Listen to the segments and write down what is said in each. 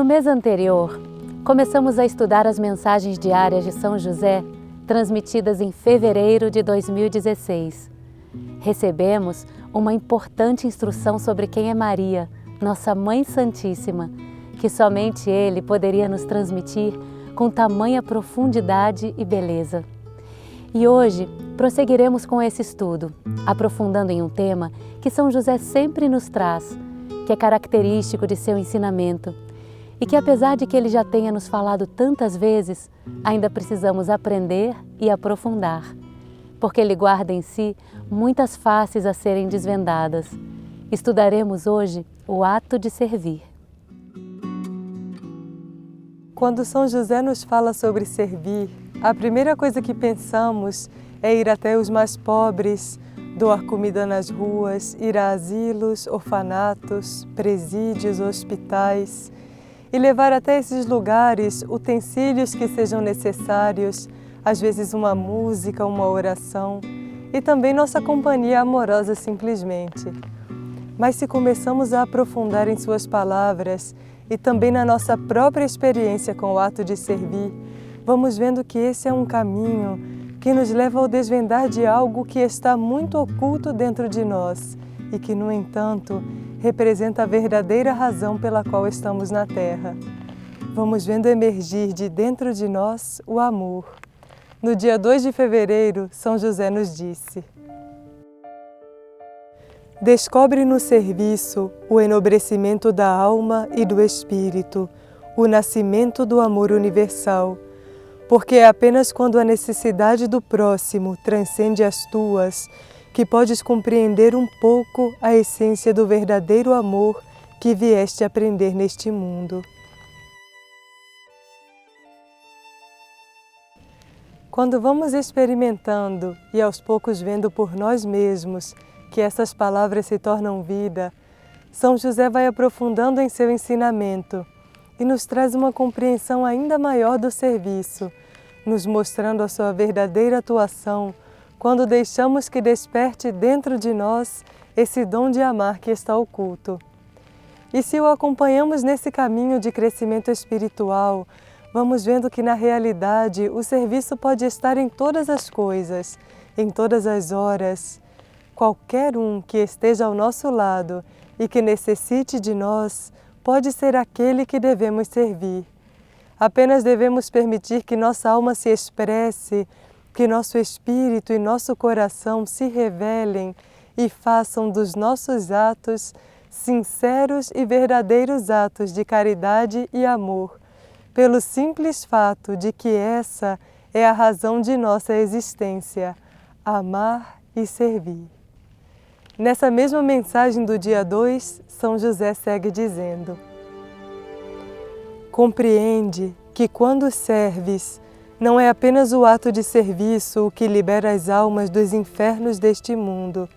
No mês anterior, começamos a estudar as mensagens diárias de São José, transmitidas em fevereiro de 2016. Recebemos uma importante instrução sobre quem é Maria, nossa Mãe Santíssima, que somente Ele poderia nos transmitir com tamanha profundidade e beleza. E hoje prosseguiremos com esse estudo, aprofundando em um tema que São José sempre nos traz, que é característico de seu ensinamento, e que apesar de que ele já tenha nos falado tantas vezes, ainda precisamos aprender e aprofundar, porque ele guarda em si muitas faces a serem desvendadas. Estudaremos hoje o ato de servir. Quando São José nos fala sobre servir, a primeira coisa que pensamos é ir até os mais pobres, doar comida nas ruas, ir a asilos, orfanatos, presídios, hospitais, e levar até esses lugares utensílios que sejam necessários, às vezes uma música, uma oração e também nossa companhia amorosa simplesmente. Mas se começamos a aprofundar em suas palavras e também na nossa própria experiência com o ato de servir, vamos vendo que esse é um caminho que nos leva ao desvendar de algo que está muito oculto dentro de nós e que, no entanto, representa a verdadeira razão pela qual estamos na Terra. Vamos vendo emergir de dentro de nós o amor. No dia 2 de fevereiro, São José nos disse: descobre no serviço o enobrecimento da alma e do espírito, o nascimento do amor universal, porque é apenas quando a necessidade do próximo transcende as tuas que podes compreender um pouco a essência do verdadeiro amor que vieste aprender neste mundo. Quando vamos experimentando e aos poucos vendo por nós mesmos que essas palavras se tornam vida, São José vai aprofundando em seu ensinamento e nos traz uma compreensão ainda maior do serviço, nos mostrando a sua verdadeira atuação quando deixamos que desperte dentro de nós esse dom de amar que está oculto. E se o acompanhamos nesse caminho de crescimento espiritual, vamos vendo que na realidade o serviço pode estar em todas as coisas, em todas as horas. Qualquer um que esteja ao nosso lado e que necessite de nós, pode ser aquele que devemos servir. Apenas devemos permitir que nossa alma se expresse, que nosso espírito e nosso coração se revelem e façam dos nossos atos sinceros e verdadeiros atos de caridade e amor, pelo simples fato de que essa é a razão de nossa existência, amar e servir. Nessa mesma mensagem do dia 2, São José segue dizendo: compreende que quando serves, não é apenas o ato de serviço o que libera as almas dos infernos deste mundo.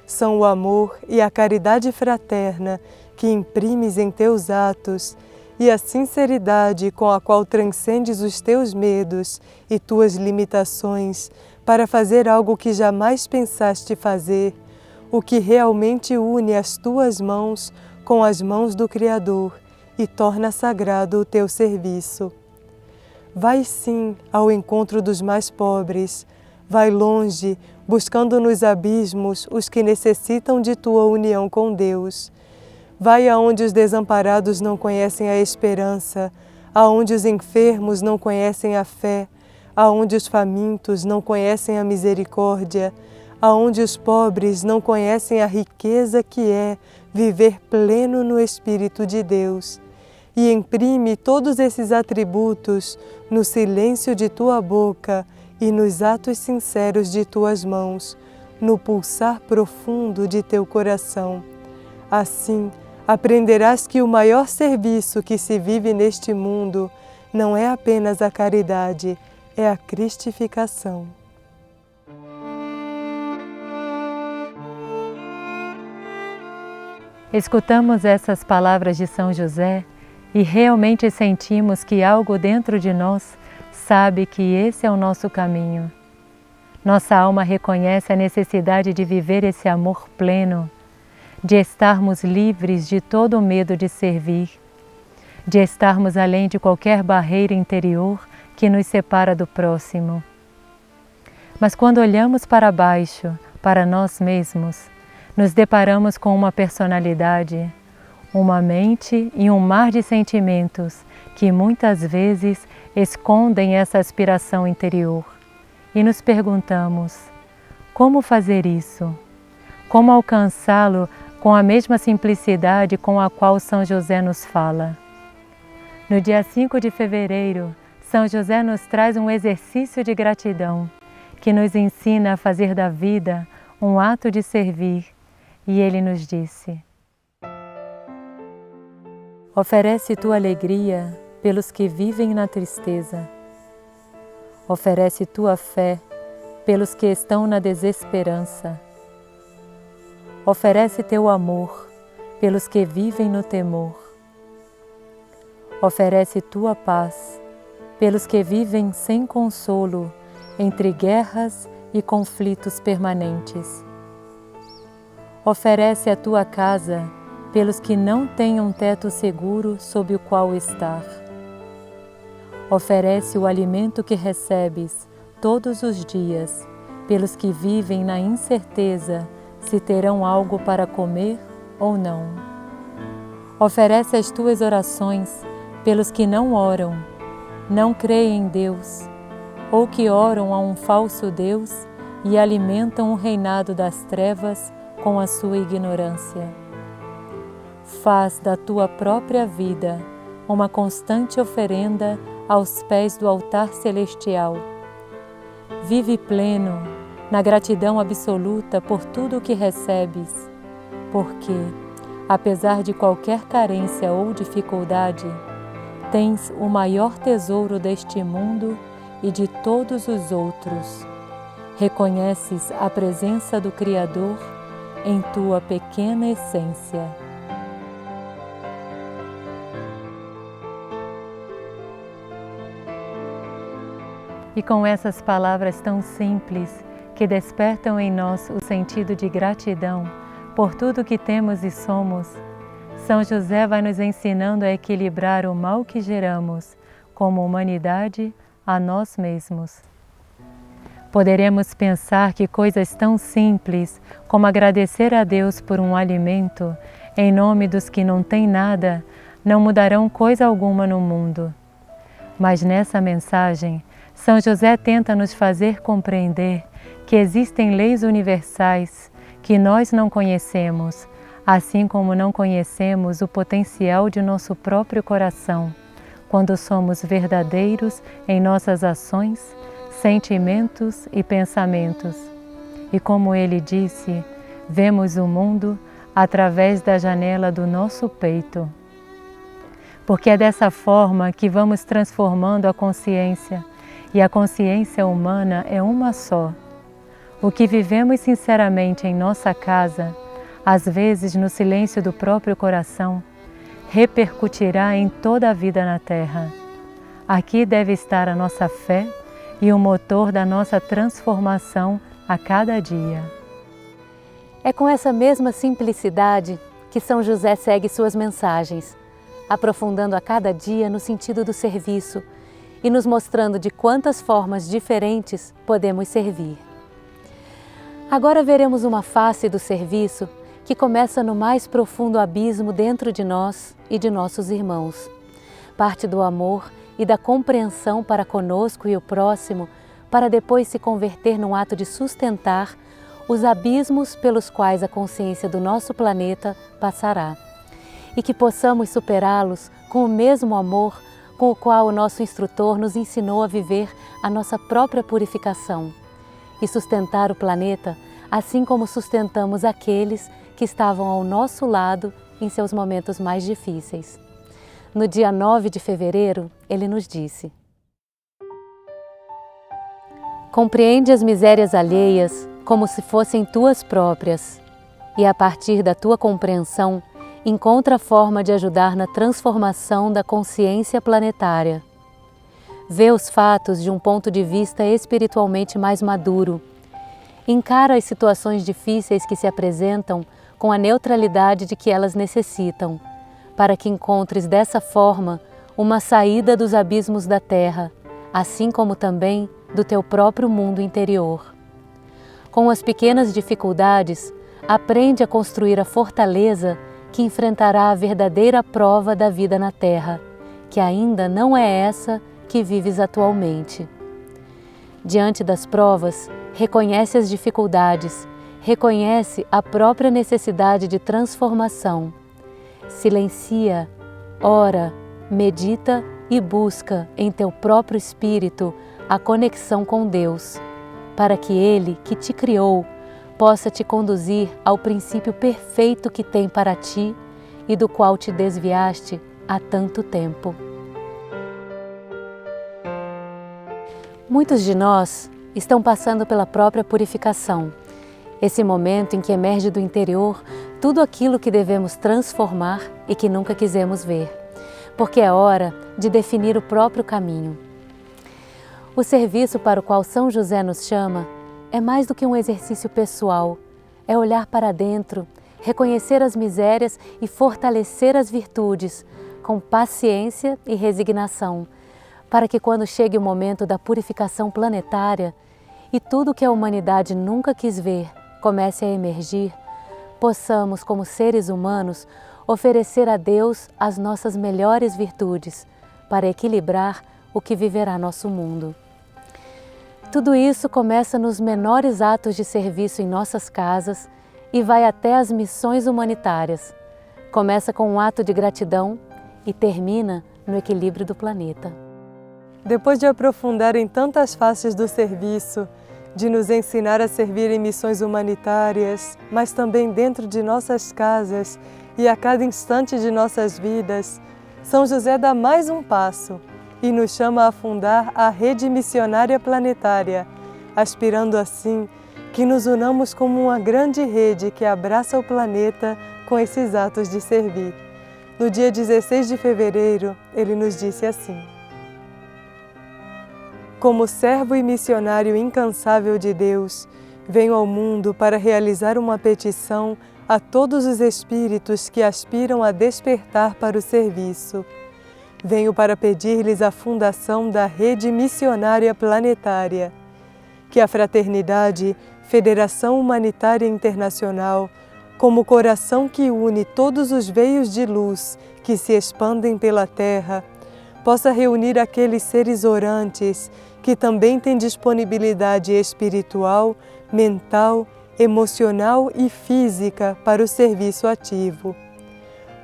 São o amor e a caridade fraterna que imprimes em teus atos e a sinceridade com a qual transcendes os teus medos e tuas limitações para fazer algo que jamais pensaste fazer, o que realmente une as tuas mãos com as mãos do Criador e torna sagrado o teu serviço. Vai sim ao encontro dos mais pobres, vai longe, buscando nos abismos os que necessitam de tua união com Deus. Vai aonde os desamparados não conhecem a esperança, aonde os enfermos não conhecem a fé, aonde os famintos não conhecem a misericórdia, aonde os pobres não conhecem a riqueza que é viver pleno no Espírito de Deus. E imprime todos esses atributos no silêncio de tua boca e nos atos sinceros de tuas mãos, no pulsar profundo de teu coração. Assim, aprenderás que o maior serviço que se vive neste mundo não é apenas a caridade, é a cristificação. Escutamos essas palavras de São José e realmente sentimos que algo dentro de nós sabe que esse é o nosso caminho. Nossa alma reconhece a necessidade de viver esse amor pleno, de estarmos livres de todo o medo de servir, de estarmos além de qualquer barreira interior que nos separa do próximo. Mas quando olhamos para baixo, para nós mesmos, nos deparamos com uma personalidade, uma mente e um mar de sentimentos que muitas vezes escondem essa aspiração interior. E nos perguntamos, como fazer isso? Como alcançá-lo com a mesma simplicidade com a qual São José nos fala? No dia 5 de fevereiro, São José nos traz um exercício de gratidão, que nos ensina a fazer da vida um ato de servir, e ele nos disse: oferece tua alegria pelos que vivem na tristeza. Oferece tua fé pelos que estão na desesperança. Oferece teu amor pelos que vivem no temor. Oferece tua paz pelos que vivem sem consolo entre guerras e conflitos permanentes. Oferece a tua casa pelos que não têm um teto seguro sob o qual estar. Oferece o alimento que recebes todos os dias pelos que vivem na incerteza se terão algo para comer ou não. Oferece as tuas orações pelos que não oram, não creem em Deus, ou que oram a um falso Deus e alimentam o reinado das trevas com a sua ignorância. Faz da tua própria vida uma constante oferenda aos pés do altar celestial. Vive pleno, na gratidão absoluta por tudo o que recebes, porque, apesar de qualquer carência ou dificuldade, tens o maior tesouro deste mundo e de todos os outros. Reconheces a presença do Criador em tua pequena essência. E com essas palavras tão simples, que despertam em nós o sentido de gratidão por tudo que temos e somos, São José vai nos ensinando a equilibrar o mal que geramos como humanidade a nós mesmos. Poderemos pensar que coisas tão simples como agradecer a Deus por um alimento em nome dos que não têm nada não mudarão coisa alguma no mundo. Mas nessa mensagem, São José tenta nos fazer compreender que existem leis universais que nós não conhecemos, assim como não conhecemos o potencial de nosso próprio coração, quando somos verdadeiros em nossas ações, sentimentos e pensamentos. E como ele disse, vemos o mundo através da janela do nosso peito. Porque é dessa forma que vamos transformando a consciência, e a consciência humana é uma só. O que vivemos sinceramente em nossa casa, às vezes no silêncio do próprio coração, repercutirá em toda a vida na Terra. Aqui deve estar a nossa fé e o motor da nossa transformação a cada dia. É com essa mesma simplicidade que São José segue suas mensagens, aprofundando a cada dia no sentido do serviço e nos mostrando de quantas formas diferentes podemos servir. Agora veremos uma face do serviço que começa no mais profundo abismo dentro de nós e de nossos irmãos. parte do amor e da compreensão para conosco e o próximo, para depois se converter num ato de sustentar os abismos pelos quais a consciência do nosso planeta passará. E que possamos superá-los com o mesmo amor com o qual o nosso instrutor nos ensinou a viver a nossa própria purificação e sustentar o planeta assim como sustentamos aqueles que estavam ao nosso lado em seus momentos mais difíceis. No dia 9 de fevereiro, ele nos disse: compreende as misérias alheias como se fossem tuas próprias e, a partir da tua compreensão, encontra a forma de ajudar na transformação da consciência planetária. Vê os fatos de um ponto de vista espiritualmente mais maduro. Encara as situações difíceis que se apresentam com a neutralidade de que elas necessitam, para que encontres dessa forma uma saída dos abismos da Terra, assim como também do teu próprio mundo interior. Com as pequenas dificuldades, aprende a construir a fortaleza que enfrentará a verdadeira prova da vida na Terra, que ainda não é essa que vives atualmente. Diante das provas, reconhece as dificuldades, reconhece a própria necessidade de transformação. Silencia, ora, medita e busca em teu próprio espírito a conexão com Deus, para que Ele, que te criou, possa te conduzir ao princípio perfeito que tem para ti e do qual te desviaste há tanto tempo. Muitos de nós estão passando pela própria purificação, esse momento em que emerge do interior tudo aquilo que devemos transformar e que nunca quisemos ver, porque é hora de definir o próprio caminho. O serviço para o qual São José nos chama é mais do que um exercício pessoal, é olhar para dentro, reconhecer as misérias e fortalecer as virtudes, com paciência e resignação, para que quando chegue o momento da purificação planetária e tudo que a humanidade nunca quis ver comece a emergir, possamos, como seres humanos, oferecer a Deus as nossas melhores virtudes para equilibrar o que viverá nosso mundo. Tudo isso começa nos menores atos de serviço em nossas casas e vai até as missões humanitárias. Começa com um ato de gratidão e termina no equilíbrio do planeta. Depois de aprofundar em tantas faces do serviço, de nos ensinar a servir em missões humanitárias, mas também dentro de nossas casas e a cada instante de nossas vidas, São José dá mais um passo e nos chama a fundar a Rede Missionária Planetária, aspirando assim que nos unamos como uma grande rede que abraça o planeta com esses atos de servir. No dia 16 de fevereiro, ele nos disse assim: como servo e missionário incansável de Deus, venho ao mundo para realizar uma petição a todos os espíritos que aspiram a despertar para o serviço. Venho para pedir-lhes a fundação da Rede Missionária Planetária. Que a Fraternidade, Federação Humanitária Internacional, como coração que une todos os veios de luz que se expandem pela Terra, possa reunir aqueles seres orantes que também têm disponibilidade espiritual, mental, emocional e física para o serviço ativo.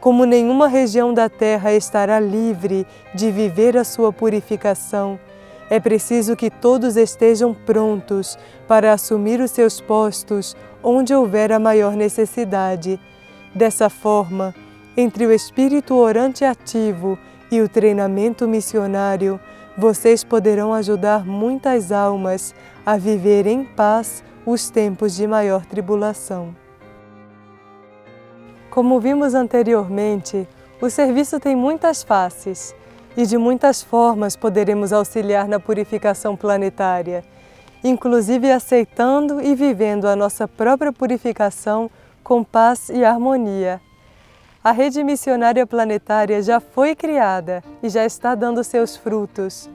Como nenhuma região da Terra estará livre de viver a sua purificação, é preciso que todos estejam prontos para assumir os seus postos onde houver a maior necessidade. Dessa forma, entre o espírito orante ativo e o treinamento missionário, vocês poderão ajudar muitas almas a viver em paz os tempos de maior tribulação. Como vimos anteriormente, o serviço tem muitas faces e de muitas formas poderemos auxiliar na purificação planetária, inclusive aceitando e vivendo a nossa própria purificação com paz e harmonia. A Rede Missionária Planetária já foi criada e já está dando seus frutos.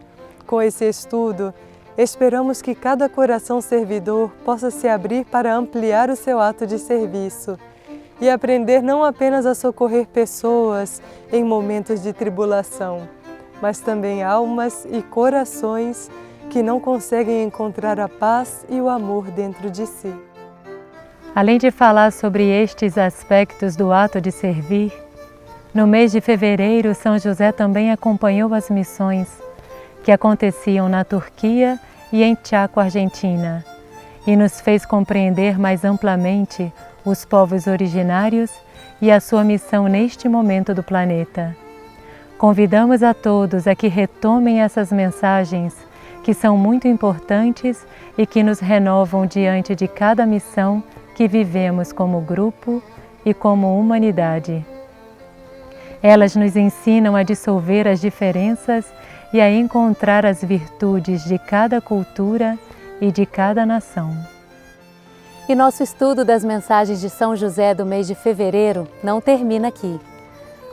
Com esse estudo, esperamos que cada coração servidor possa se abrir para ampliar o seu ato de serviço e aprender não apenas a socorrer pessoas em momentos de tribulação, mas também almas e corações que não conseguem encontrar a paz e o amor dentro de si. Além de falar sobre estes aspectos do ato de servir, no mês de fevereiro, São José também acompanhou as missões que aconteciam na Turquia e em Chaco, Argentina, e nos fez compreender mais amplamente os povos originários e a sua missão neste momento do planeta. Convidamos a todos a que retomem essas mensagens que são muito importantes e que nos renovam diante de cada missão que vivemos como grupo e como humanidade. Elas nos ensinam a dissolver as diferenças e a encontrar as virtudes de cada cultura e de cada nação. E nosso estudo das mensagens de São José do mês de fevereiro não termina aqui.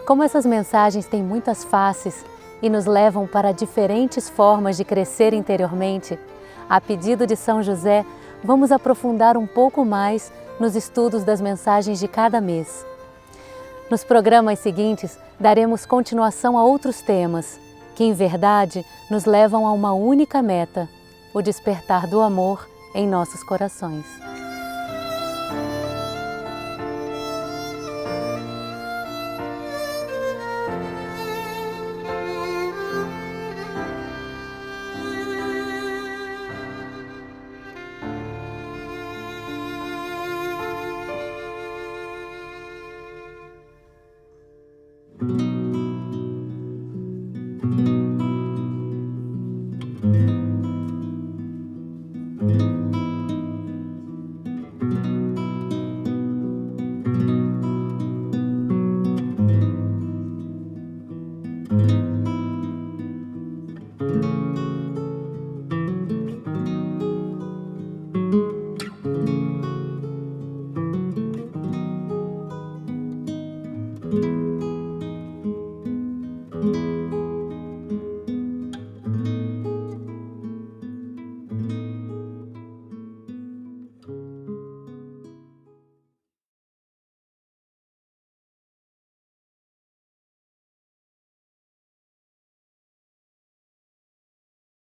Como essas mensagens têm muitas faces e nos levam para diferentes formas de crescer interiormente, a pedido de São José, vamos aprofundar um pouco mais nos estudos das mensagens de cada mês. Nos programas seguintes, daremos continuação a outros temas, que em verdade nos levam a uma única meta, o despertar do amor em nossos corações.